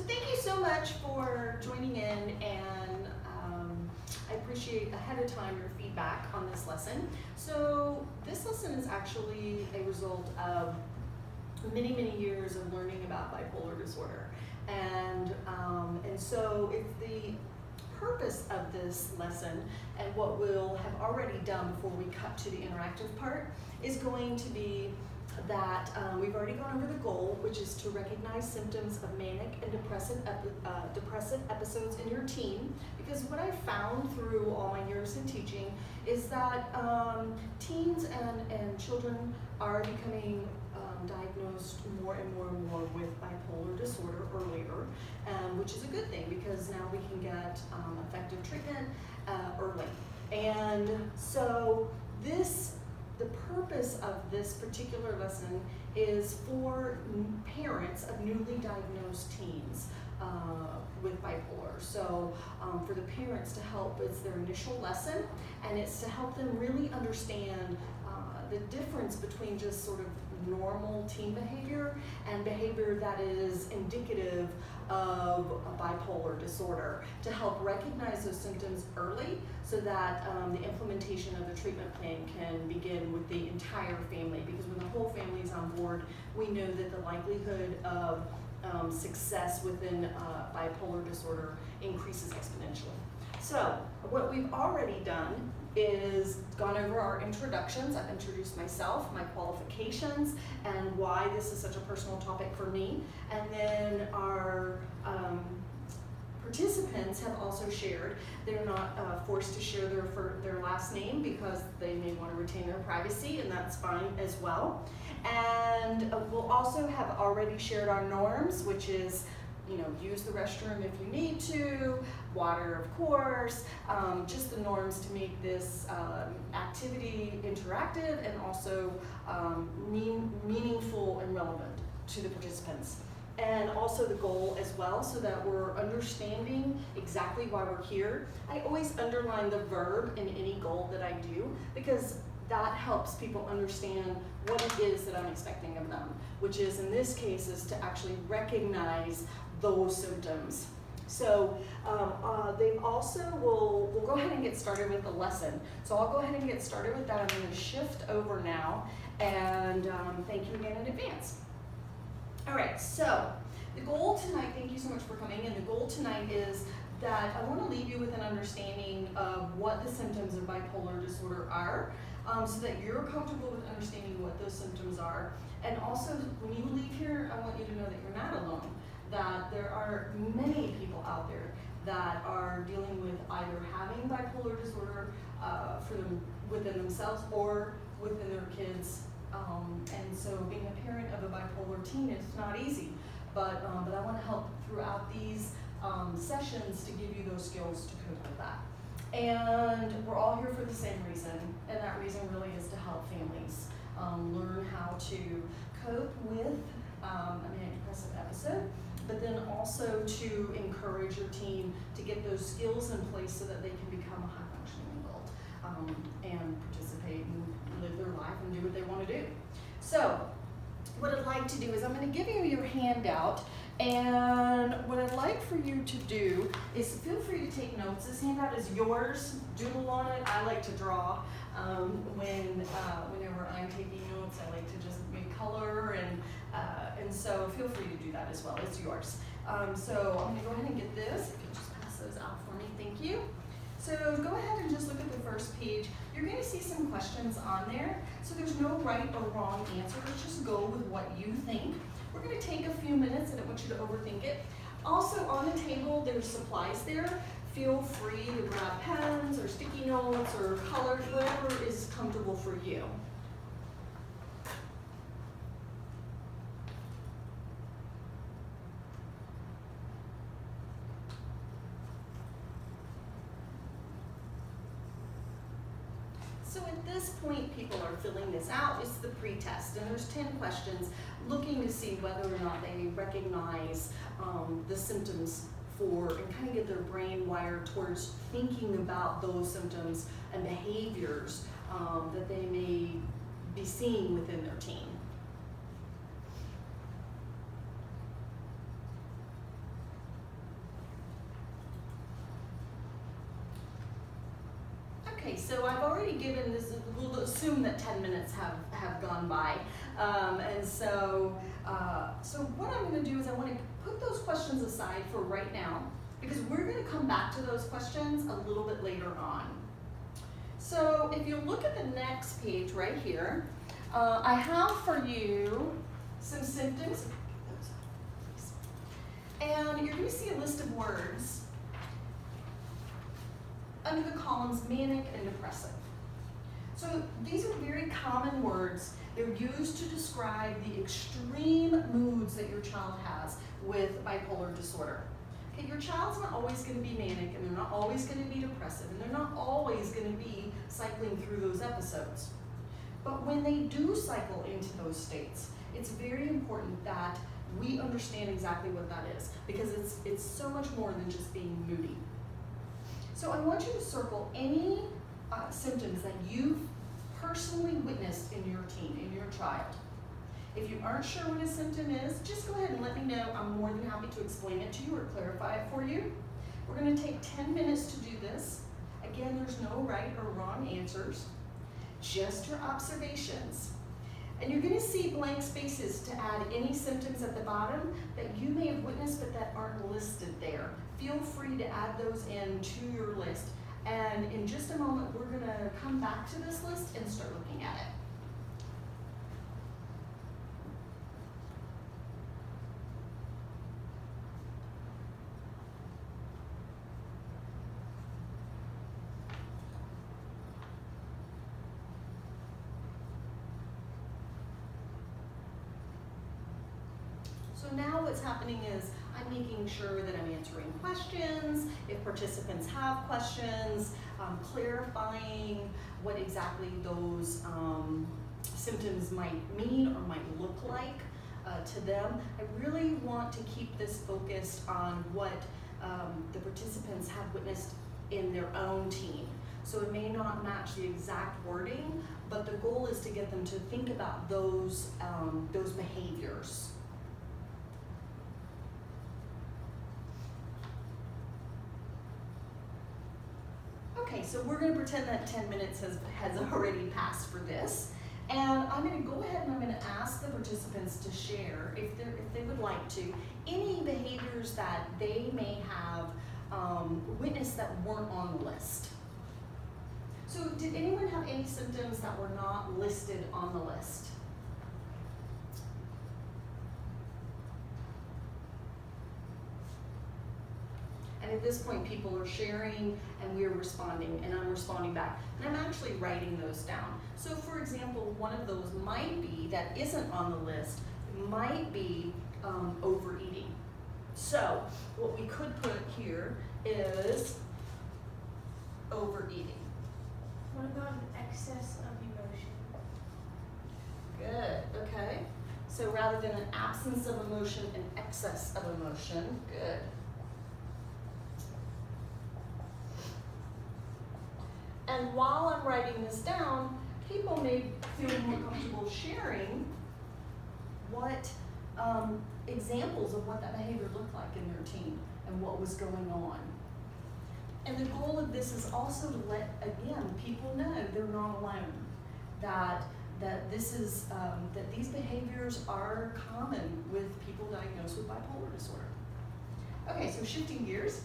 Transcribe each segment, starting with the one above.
thank you so much for joining in, and I appreciate ahead of time your feedback on this lesson. So this lesson is actually a result of many, many years of learning about bipolar disorder. And so it's the purpose of this lesson, and what we'll have already done before we cut to the interactive part, is going to be that we've already gone over the goal, which is to recognize symptoms of manic and depressive episodes in your teen. Because what I've found through all my years in teaching is that teens and children are becoming diagnosed more and more with bipolar disorder earlier, which is a good thing because now we can get effective treatment early. And so the purpose of this particular lesson is for parents of newly diagnosed teens with bipolar. So for the parents to help, it's their initial lesson, and it's to help them really understand the difference between just sort of normal teen behavior and behavior that is indicative of a bipolar disorder, to help recognize those symptoms early so that the implementation of the treatment plan can begin with the entire family. Because when the whole family is on board, we know that the likelihood of success within bipolar disorder increases exponentially. So what we've already done is gone over our introductions. I've introduced myself, my qualifications, and why this is such a personal topic for me. And then our participants have also shared. They're not forced to share their last name because they may want to retain their privacy, and that's fine as well. And we'll also have already shared our norms, which is, use the restroom if you need to, water, of course, just the norms to make this activity interactive and also meaningful and relevant to the participants. And also the goal as well, so that we're understanding exactly why we're here. I always underline the verb in any goal that I do, because that helps people understand what it is that I'm expecting of them, which is, in this case, is to actually recognize those symptoms. So they also we'll go ahead and get started with the lesson. So I'll go ahead and get started with that. I'm going to shift over now, and thank you again in advance. All right, so the goal tonight, thank you so much for coming, and the goal tonight is that I want to leave you with an understanding of what the symptoms of bipolar disorder are, so that you're comfortable with understanding what those symptoms are. And also, when you leave here, I want you to know that you're not alone, that there are many people out there that are dealing with either having bipolar disorder within themselves or within their kids. And so being a parent of a bipolar teen is not easy, but I want to help throughout these sessions to give you those skills to cope with that. And we're all here for the same reason, and that reason really is to help families learn how to cope with a manic depressive episode, but then also to encourage your teen to get those skills in place so that they can become a high-functioning adult and participate and live their life and do what they want to do. So what I'd like to do is I'm going to give you your handout, and what I'd like for you to do is feel free to take notes. This handout is yours. Doodle on it. I like to draw whenever I'm taking notes. I like to just make color, and so feel free to do that as well. It's yours. So I'm going to go ahead and get this. If you'll just pass those out for me, thank you. So go ahead and just look at the first page. You're going to see some questions on there. So there's no right or wrong answer. Just go with what you think. We're going to take a few minutes. I don't want you to overthink it. Also on the table, there's supplies there. Feel free to grab pens or sticky notes or colors, whatever is comfortable for you. So at this point, people are filling this out. It's the pre-test, and there's 10 questions looking to see whether or not they recognize the symptoms and kind of get their brain wired towards thinking about those symptoms and behaviors that they may be seeing within their teen. so I've already given this, we'll assume that 10 minutes have gone by. So what I'm going to do is I want to put those questions aside for right now, because we're going to come back to those questions a little bit later on. So if you look at the next page right here, I have for you some symptoms. And you're going to see a list of words under the columns manic and depressive. So these are very common words. They're used to describe the extreme moods that your child has with bipolar disorder. Okay, your child's not always going to be manic, and they're not always going to be depressive, and they're not always going to be cycling through those episodes. But when they do cycle into those states, it's very important that we understand exactly what that is, because it's so much more than just being moody. So I want you to circle any symptoms that you've personally witnessed in your teen, in your child. If you aren't sure what a symptom is, just go ahead and let me know. I'm more than happy to explain it to you or clarify it for you. We're going to take 10 minutes to do this. Again, there's no right or wrong answers, just your observations. And you're going to see blank spaces to add any symptoms at the bottom that you may have witnessed but that aren't listed there. Feel free to add those in to your list. And in just a moment, we're going to come back to this list and start looking at it. So now what's happening is I'm making sure that I'm answering questions, if participants have questions, clarifying what exactly those symptoms might mean or might look like to them. I really want to keep this focused on what the participants have witnessed in their own teen. So it may not match the exact wording, but the goal is to get them to think about those behaviors. Okay, so we're going to pretend that 10 minutes has already passed for this. And I'm going to go ahead and I'm going to ask the participants to share, if they would like to, any behaviors that they may have witnessed that weren't on the list. So did anyone have any symptoms that were not listed on the list? And at this point, people are sharing and we're responding, and I'm responding back. And I'm actually writing those down. So for example, one of those might be, that isn't on the list, might be overeating. So what we could put here is overeating. What about an excess of emotion? Good, okay. So rather than an absence of emotion, an excess of emotion. Good. And while I'm writing this down, people may feel more comfortable sharing what examples of what that behavior looked like in their teen and what was going on. And the goal of this is also to let, again, people know they're not alone, that this is that these behaviors are common with people diagnosed with bipolar disorder. Okay, so shifting gears.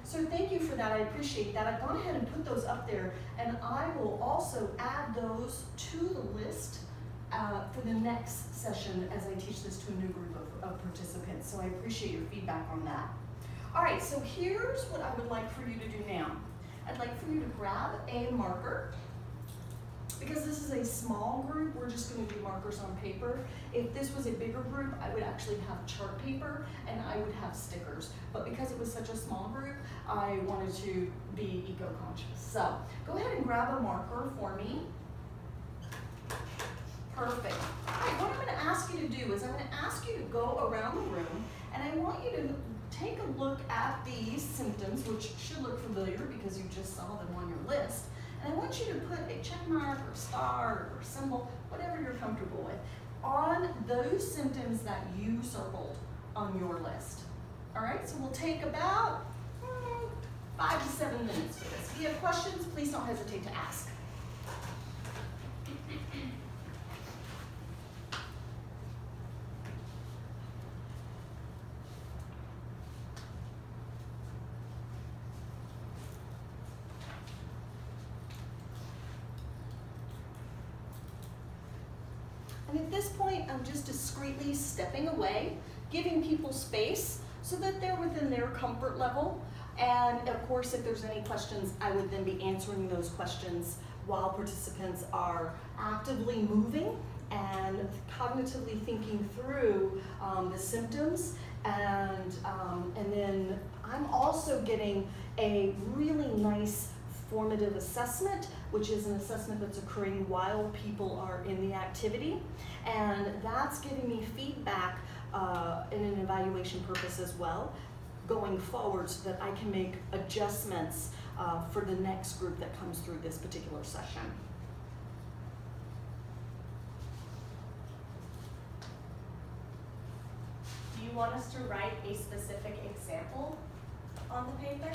So thank you for that, I appreciate that. I've gone ahead and put those up there, and I will also add those to the list for the next session as I teach this to a new group of participants. So I appreciate your feedback on that. All right, so here's what I would like for you to do now. I'd like for you to grab a marker. Because this is a small group, we're just going to do markers on paper. If this was a bigger group, I would actually have chart paper and I would have stickers. But because it was such a small group, I wanted to be eco-conscious. So go ahead and grab a marker for me. Perfect. All right, what I'm going to ask you to do is I'm going to ask you to go around the room, and I want you to take a look at these symptoms, which should look familiar because you just saw them on your list. And I want you to put a check mark or star or symbol, whatever you're comfortable with, on those symptoms that you circled on your list. All right, so we'll take about 5 to 7 minutes for this. If you have questions, please don't hesitate to ask. And at this point, I'm just discreetly stepping away, giving people space so that they're within their comfort level. And of course, if there's any questions, I would then be answering those questions while participants are actively moving and cognitively thinking through the symptoms. And then I'm also getting a really nice formative assessment, which is an assessment that's occurring while people are in the activity. And that's giving me feedback in an evaluation purpose as well, going forward so that I can make adjustments for the next group that comes through this particular session. Do you want us to write a specific example on the paper?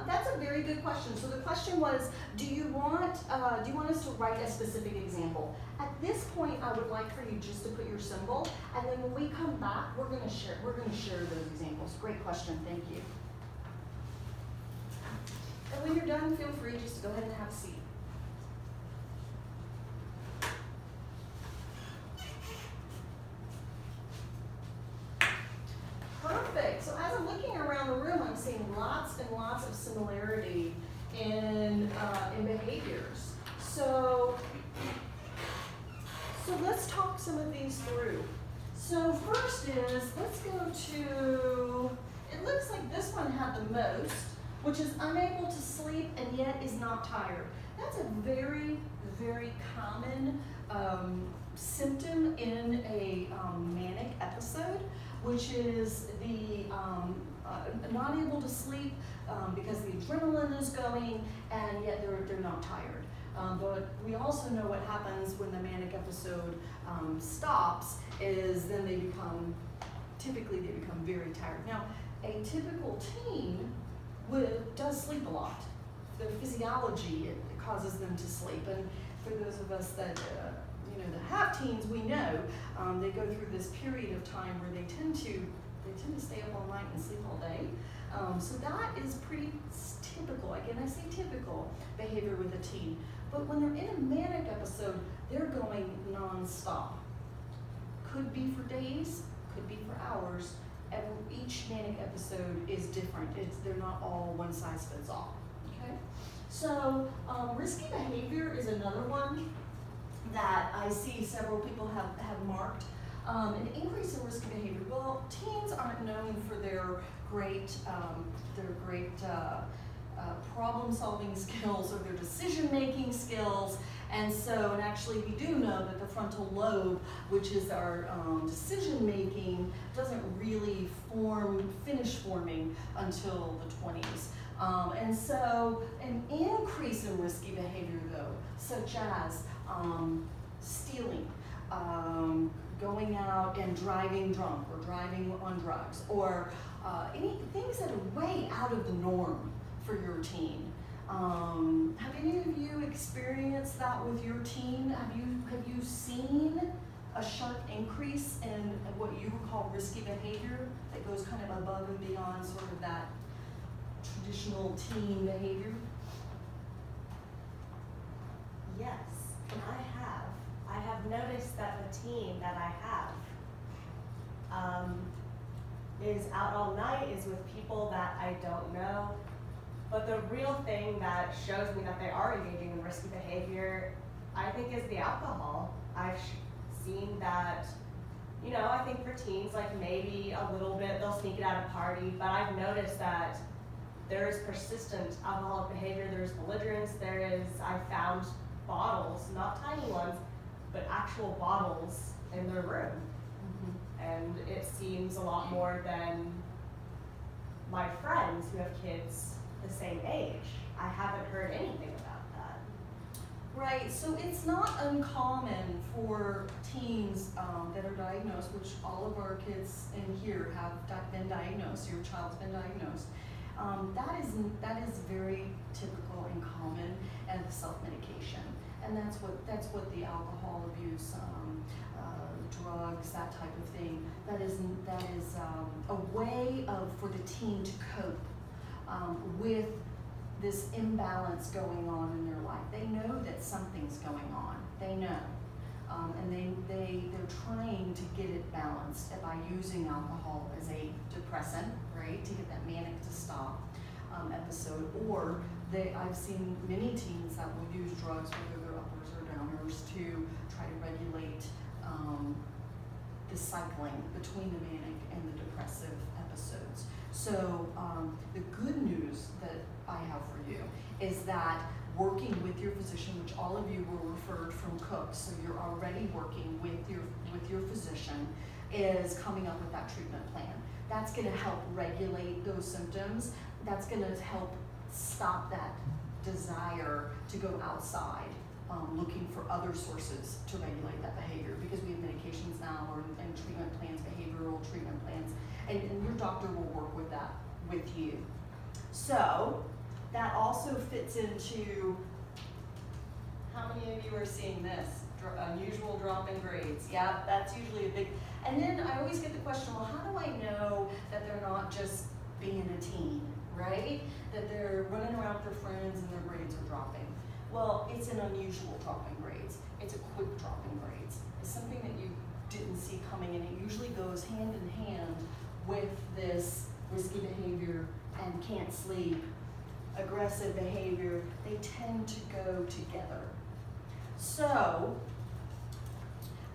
That's a very good question. So the question was, do you want us to write a specific example? At this point, I would like for you just to put your symbol, and then when we come back, we're going to share those examples. Great question. Thank you. And when you're done, feel free just to go ahead and have a seat. Perfect. So as I'm looking around the room, I'm seeing lots and lots of similarity in behaviors. So let's talk some of these through. So first is, let's go to, it looks like this one had the most, which is unable to sleep and yet is not tired. That's a very, very common symptom in a manic episode, which is the not able to sleep because the adrenaline is going and yet they're not tired. But we also know what happens when the manic episode stops is then typically they become very tired. Now, a typical teen does sleep a lot. Their physiology, it causes them to sleep. And for those of us that that have teens, we know they go through this period of time where they tend to stay up all night and sleep all day. So that is pretty typical. Again, I say typical behavior with a teen. But when they're in a manic episode, they're going nonstop. Could be for days, could be for hours. Each manic episode is different. They're not all one size fits all. Okay. So risky behavior is another one that I see several people have marked. An increase in risky behavior. Well, teens aren't known for their great problem-solving skills or their decision-making skills, and actually we do know that the frontal lobe, which is our decision-making, doesn't really finish forming until the 20s. And so an increase in risky behavior, though, such as stealing, going out and driving drunk or driving on drugs, or any things that are way out of the norm for your teen. Have any of you experienced that with your teen? Have you seen a sharp increase in what you would call risky behavior that goes kind of above and beyond sort of that traditional teen behavior? Yes, and I have. I have noticed that the teen that I have is out all night, is with people that I don't know. But the real thing that shows me that they are engaging in risky behavior, I think, is the alcohol. I've seen that, I think for teens, like maybe a little bit, they'll sneak it at a party, but I've noticed that there is persistent alcoholic behavior, there's belligerence, I found bottles, not tiny ones, but actual bottles in their room. Mm-hmm. And it seems a lot more than my friends who have kids the same age. I haven't heard anything about that. Right, so it's not uncommon for teens that are diagnosed, which all of our kids in here have been diagnosed, your child's been diagnosed. that is very typical and common, and the self-medication. And that's what the alcohol abuse, drugs, that type of thing, that is a way for the teen to cope with this imbalance going on in their life. They know that something's going on. They know. And they're trying to get it balanced by using alcohol as a depressant, right, to get that manic to stop episode. Or I've seen many teens that will use drugs, whether they're uppers or downers, to try to regulate the cycling between the manic and the depressive episodes. So the good news that I have for you is that working with your physician, which all of you were referred from Cook, so you're already working with your physician, is coming up with that treatment plan. That's going to help regulate those symptoms. That's going to help stop that desire to go outside, looking for other sources to regulate that behavior, because we have medications now and treatment plans, behavioral treatment plans, and your doctor will work with that with you. So that also fits into, how many of you are seeing this? Unusual drop in grades. Yeah, that's usually a big, and then I always get the question, well, how do I know that they're not just being a teen, right? That they're running around with their friends and their grades are dropping. Well, it's an unusual drop in grades. It's a quick drop in grades. It's something that you didn't see coming, and it usually goes hand in hand with this risky behavior and can't sleep, aggressive behavior. They tend to go together. So,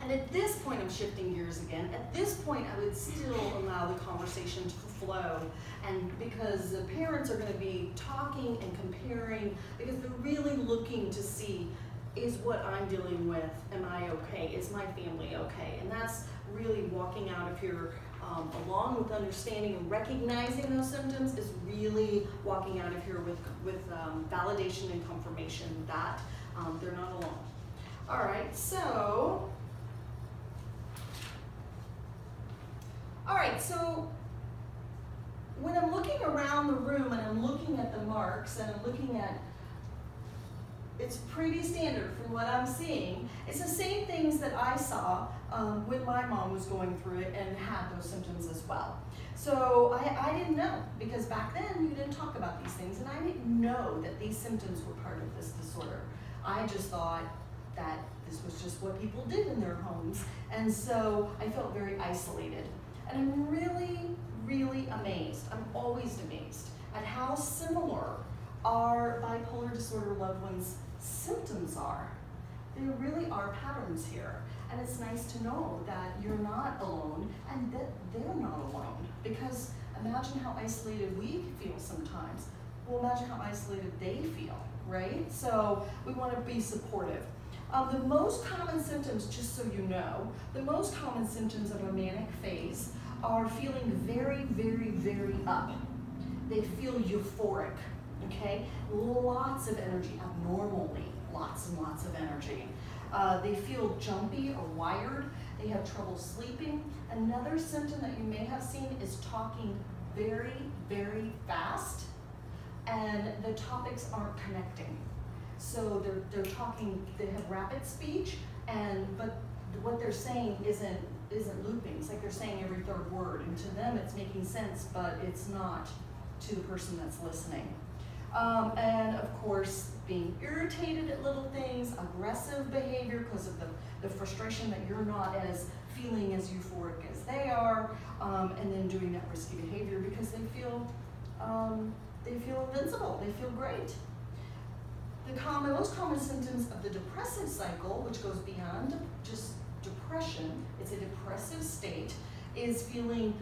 and at this point, I'm shifting gears again. At this point, I would still allow the conversation to flow, and because the parents are going to be talking and comparing, because they're really looking to see, is what I'm dealing with, am I okay? Is my family okay? And that's really walking out of here, along with understanding and recognizing those symptoms, is really walking out of here with validation and confirmation that they're not alone. All right, so when I'm looking around the room and I'm looking at the marks and I'm looking at, it's pretty standard from what I'm seeing. It's the same things that I saw when my mom was going through it and had those symptoms as well. So I didn't know, because back then you didn't talk about these things, and I didn't know that these symptoms were part of this disorder. I just thought that this was just what people did in their homes, and so I felt very isolated. And I'm really, really amazed. I'm always amazed at how similar our bipolar disorder loved ones' symptoms are. There really are patterns here. And it's nice to know that you're not alone and that they're not alone. Because imagine how isolated we feel sometimes. Well, imagine how isolated they feel, right? So we want to be supportive. The most common symptoms, just so you know, the most common symptoms of a manic phase are feeling very, very, very up. They feel euphoric, okay? Lots of energy, abnormally, lots and lots of energy. They feel jumpy or wired. They have trouble sleeping. Another symptom that you may have seen is talking very, very fast, and the topics aren't connecting. So they're talking, they have rapid speech, but what they're saying isn't looping. It's like they're saying every third word, and to them it's making sense, but it's not to the person that's listening. And of course, being irritated at little things, aggressive behavior because of the frustration that you're not as feeling as euphoric as they are, and then doing that risky behavior because they feel invincible, they feel great. The most common symptoms of the depressive cycle, which goes beyond just depression, it's a depressive state, is feeling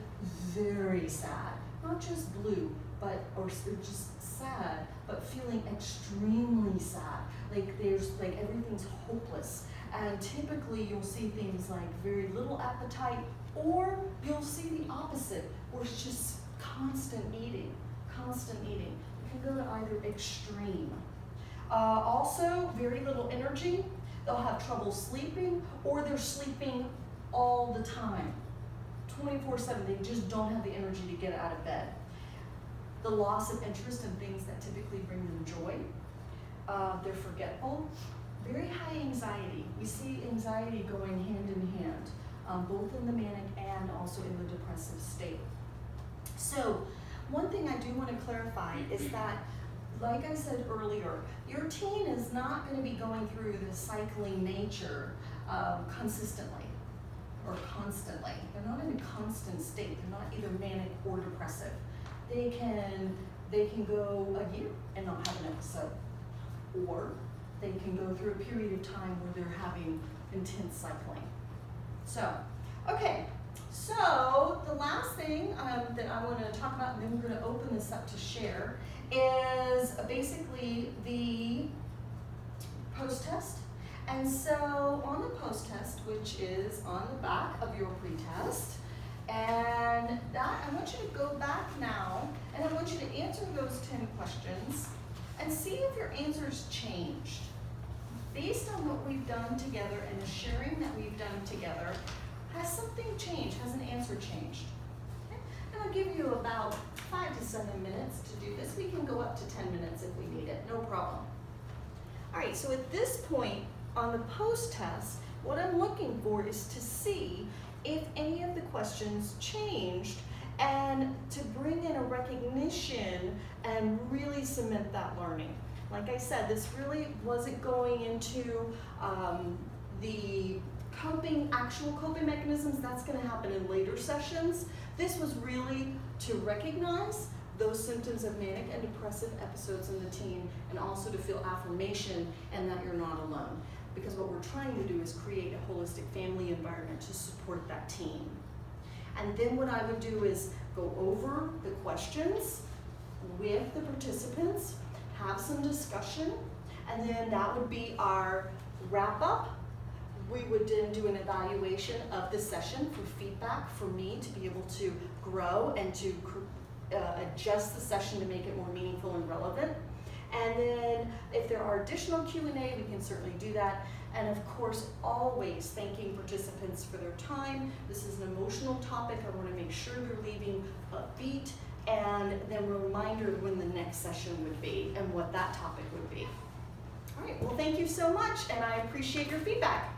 very sad, not just blue, or just sad, but feeling extremely sad. Like everything's hopeless. And typically you'll see things like very little appetite, or you'll see the opposite, where it's just constant eating. It can go to either extreme. Also, very little energy. They'll have trouble sleeping, or they're sleeping all the time, 24/7. They just don't have the energy to get out of bed. the loss of interest in things that typically bring them joy. They're forgetful. Very high anxiety. We see anxiety going hand in hand, both in the manic and also in the depressive state. So one thing I do want to clarify is that, like I said earlier, your teen is not going to be going through the cycling nature consistently or constantly. They're not in a constant state. They're not either manic or depressive. They can go a year and not have an episode, or they can go through a period of time where they're having intense cycling. So, okay, so the last thing that I want to talk about, and then we're going to open this up to share, is basically the post-test. And so on the post-test, which is on the back of your pre-test, and that I want you to go back now, and I want you to answer those 10 questions and see if your answers changed. Based on what we've done together and the sharing that we've done together, has something changed? Has an answer changed? Okay. And I'll give you about 5 to 7 minutes to do this. We can go up to 10 minutes if we need it, no problem. All right, so at this point on the post-test, what I'm looking for is to see if any of the questions changed and to bring in a recognition and really cement that learning. Like I said, this really wasn't going into the actual coping mechanisms. That's going to happen in later sessions. This was really to recognize those symptoms of manic and depressive episodes in the teen, and also to feel affirmation and that you're not alone. Because what we're trying to do is create a holistic family environment to support that teen. And then what I would do is go over the questions with the participants, have some discussion, and then that would be our wrap up. We would then do an evaluation of the session for feedback for me to be able to grow and to adjust the session to make it more meaningful and relevant. And then if there are additional Q&A, we can certainly do that. And of course, always thanking participants for their time. This is an emotional topic. I want to make sure they're leaving upbeat, and then a reminder of when the next session would be and what that topic would be. All right, well, thank you so much, and I appreciate your feedback.